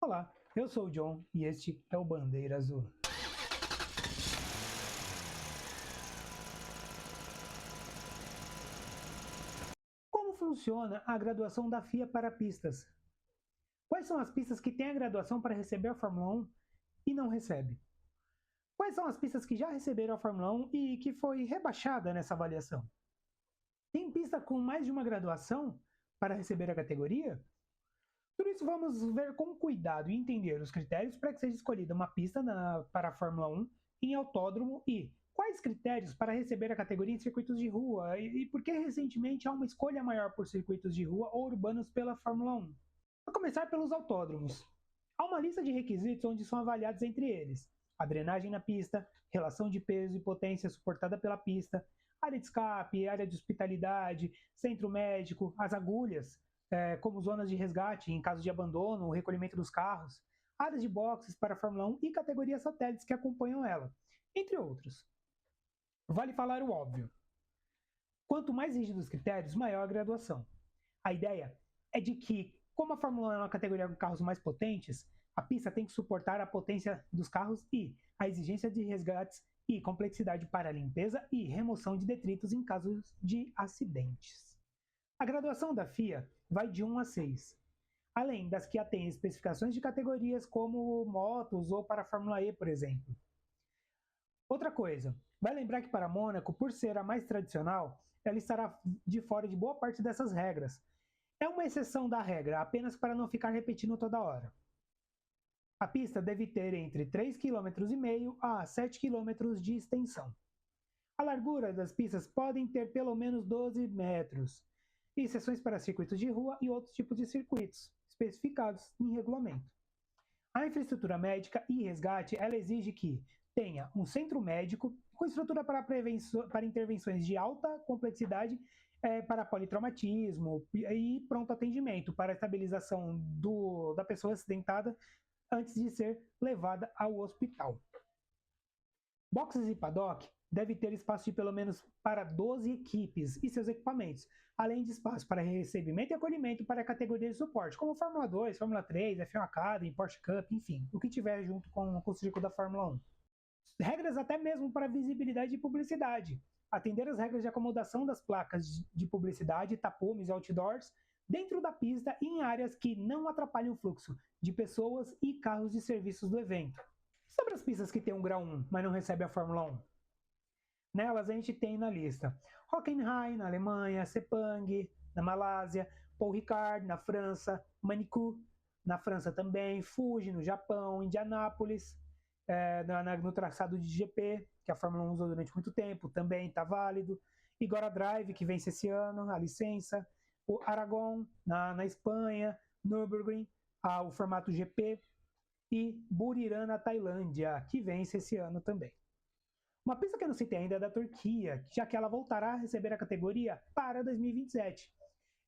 Olá, eu sou o John e este é o Bandeira Azul. Como funciona a graduação da FIA para pistas? Quais são as pistas que têm a graduação para receber a Fórmula 1 e não recebe? Quais são as pistas que já receberam a Fórmula 1 e que foi rebaixada nessa avaliação? Tem pista com mais de uma graduação para receber a categoria? Por isso, vamos ver com cuidado e entender os critérios para que seja escolhida uma pista para a Fórmula 1 em autódromo e quais critérios para receber a categoria em circuitos de rua e por que recentemente há uma escolha maior por circuitos de rua ou urbanos pela Fórmula 1. A começar pelos autódromos. Há uma lista de requisitos onde são avaliados entre eles a drenagem na pista, relação de peso e potência suportada pela pista, área de escape, área de hospitalidade, centro médico, as agulhas, como zonas de resgate em caso de abandono ou recolhimento dos carros, áreas de boxes para a Fórmula 1 e categorias satélites que acompanham ela, entre outros. Vale falar o óbvio. Quanto mais rígidos os critérios, maior a graduação. A ideia é de que, como a Fórmula 1 é uma categoria com carros mais potentes, a pista tem que suportar a potência dos carros e a exigência de resgates e complexidade para a limpeza e remoção de detritos em casos de acidentes. A graduação da FIA vai de 1 a 6, além das que atêm especificações de categorias como motos ou para a Fórmula E, por exemplo. Outra coisa, vai lembrar que para Mônaco, por ser a mais tradicional, ela estará de fora de boa parte dessas regras. É uma exceção da regra, apenas para não ficar repetindo toda hora. A pista deve ter entre 3,5 km a 7 km de extensão. A largura das pistas podem ter pelo menos 12 metros, e exceções para circuitos de rua e outros tipos de circuitos, especificados em regulamento. A infraestrutura médica e resgate, ela exige que tenha um centro médico com estrutura para intervenções de alta complexidade, para politraumatismo e pronto atendimento, para a estabilização da pessoa acidentada antes de ser levada ao hospital. Boxes e paddock deve ter espaço de pelo menos para 12 equipes e seus equipamentos, além de espaço para recebimento e acolhimento para a categoria de suporte, como Fórmula 2, Fórmula 3, F1 Academy, Porsche Cup, enfim, o que tiver junto com o circuito da Fórmula 1. Regras até mesmo para visibilidade e publicidade. Atender as regras de acomodação das placas de publicidade, tapumes e outdoors dentro da pista e em áreas que não atrapalhem o fluxo de pessoas e carros de serviços do evento. Sobre as pistas que têm um grau 1, mas não recebem a Fórmula 1. Nelas a gente tem na lista Hockenheim, na Alemanha, Sepang, na Malásia, Paul Ricard, na França, Manicourt, na França também, Fuji, no Japão, Indianápolis, no traçado de GP, que a Fórmula 1 usou durante muito tempo, também está válido. Igora Drive, que vence esse ano, a licença. O Aragon, na Espanha, Nürburgring, o formato GP. E Buriram, na Tailândia, que vence esse ano também. Uma pista que eu não citei ainda é da Turquia, já que ela voltará a receber a categoria para 2027.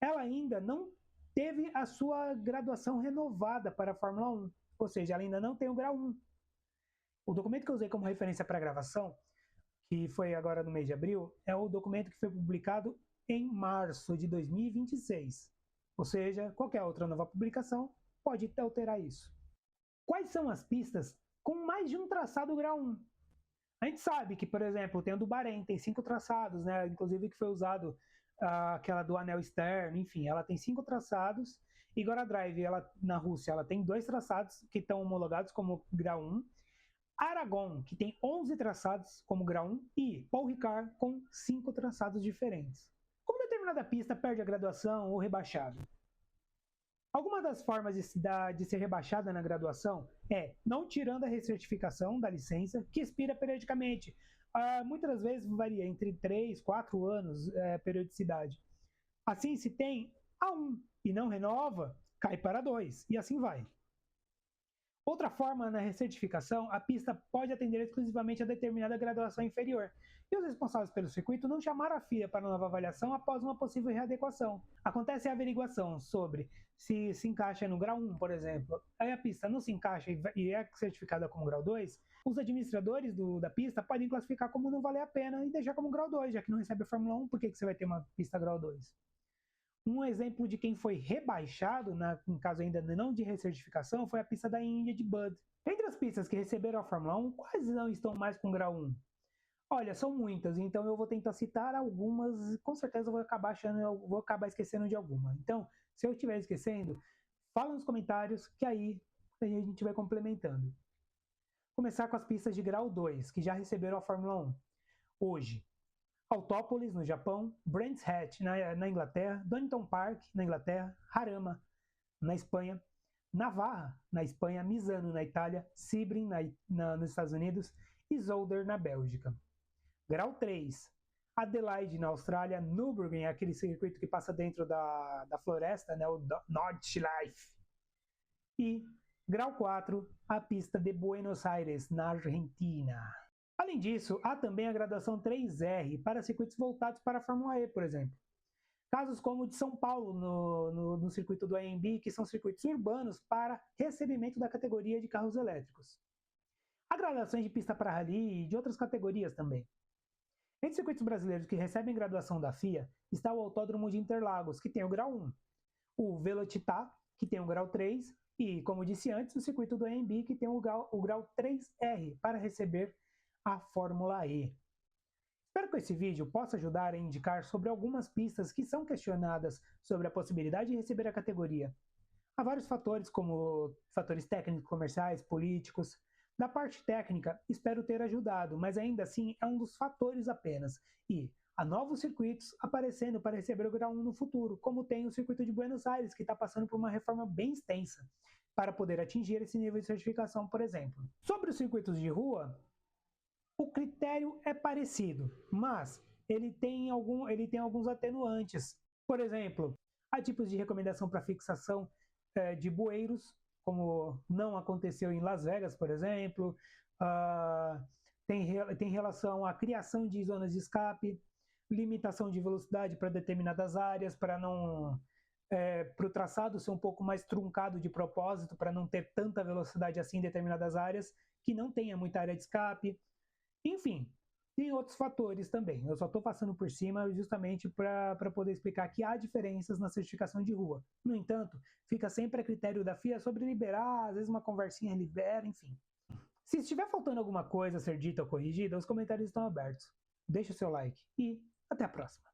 Ela ainda não teve a sua graduação renovada para a Fórmula 1, ou seja, ela ainda não tem o grau 1. O documento que eu usei como referência para a gravação, que foi agora no mês de abril, é o documento que foi publicado em março de 2026. Ou seja, qualquer outra nova publicação pode alterar isso. Quais são as pistas com mais de um traçado grau 1? A gente sabe que, por exemplo, tem o do Bahrein, tem 5 traçados, né? Inclusive que foi usado aquela do anel externo, enfim, ela tem 5 traçados. Igora Drive, na Rússia, ela tem 2 traçados que estão homologados como grau 1. Aragon, que tem 11 traçados como grau 1, e Paul Ricard com 5 traçados diferentes. Como determinada pista perde a graduação ou rebaixada? Alguma das formas de ser rebaixada na graduação é não tirando a recertificação da licença, que expira periodicamente. Muitas vezes varia entre 3 e 4 anos periodicidade. Assim, se tem A1 e não renova, cai para 2, e assim vai. Outra forma, na recertificação, a pista pode atender exclusivamente a determinada graduação inferior, e os responsáveis pelo circuito não chamaram a FIA para nova avaliação após uma possível readequação. Acontece a averiguação sobre se encaixa no grau 1, por exemplo, aí a pista não se encaixa e é certificada como grau 2, os administradores da pista podem classificar como não valer a pena e deixar como grau 2, já que não recebe a Fórmula 1, por que você vai ter uma pista grau 2? Um exemplo de quem foi rebaixado, no caso ainda não de recertificação, foi a pista da Índia de Bud. Entre as pistas que receberam a Fórmula 1, quais não estão mais com grau 1? Olha, são muitas, então eu vou tentar citar algumas, com certeza eu vou acabar esquecendo de alguma. Então, se eu estiver esquecendo, fala nos comentários que aí a gente vai complementando. Começar com as pistas de grau 2, que já receberam a Fórmula 1. Hoje, Autópolis, no Japão, Brands Hatch, na Inglaterra, Donington Park, na Inglaterra, Jarama, na Espanha, Navarra, na Espanha, Misano, na Itália, Sebring, nos Estados Unidos e Zolder, na Bélgica. Grau 3, Adelaide, na Austrália, Nürburgring, aquele circuito que passa dentro da floresta, né, o Nordschleife. E grau 4, a pista de Buenos Aires, na Argentina. Além disso, há também a graduação 3R para circuitos voltados para a Fórmula E, por exemplo. Casos como o de São Paulo, no circuito do AMB, que são circuitos urbanos para recebimento da categoria de carros elétricos. Há graduações de pista para rally e de outras categorias também. Entre os circuitos brasileiros que recebem graduação da FIA, está o Autódromo de Interlagos, que tem o grau 1, o Velocitar, que tem o grau 3, e, como disse antes, o circuito do AMB, que tem o grau 3R, para receber a Fórmula E. Espero que esse vídeo possa ajudar a indicar sobre algumas pistas que são questionadas sobre a possibilidade de receber a categoria. Há vários fatores, como fatores técnicos, comerciais, políticos. Da parte técnica, espero ter ajudado, mas ainda assim é um dos fatores apenas. E há novos circuitos aparecendo para receber o grau 1 no futuro, como tem o circuito de Buenos Aires, que está passando por uma reforma bem extensa, para poder atingir esse nível de certificação, por exemplo. Sobre os circuitos de rua, o critério é parecido, mas ele tem alguns atenuantes. Por exemplo, há tipos de recomendação para fixação de bueiros, como não aconteceu em Las Vegas, por exemplo. Tem relação à criação de zonas de escape, limitação de velocidade para determinadas áreas, para o traçado ser um pouco mais truncado de propósito, para não ter tanta velocidade assim em determinadas áreas, que não tenha muita área de escape. Enfim, tem outros fatores também. Eu só estou passando por cima justamente para poder explicar que há diferenças na certificação de rua. No entanto, fica sempre a critério da FIA sobre liberar, às vezes uma conversinha libera, enfim. Se estiver faltando alguma coisa a ser dita ou corrigida, os comentários estão abertos. Deixe o seu like e até a próxima.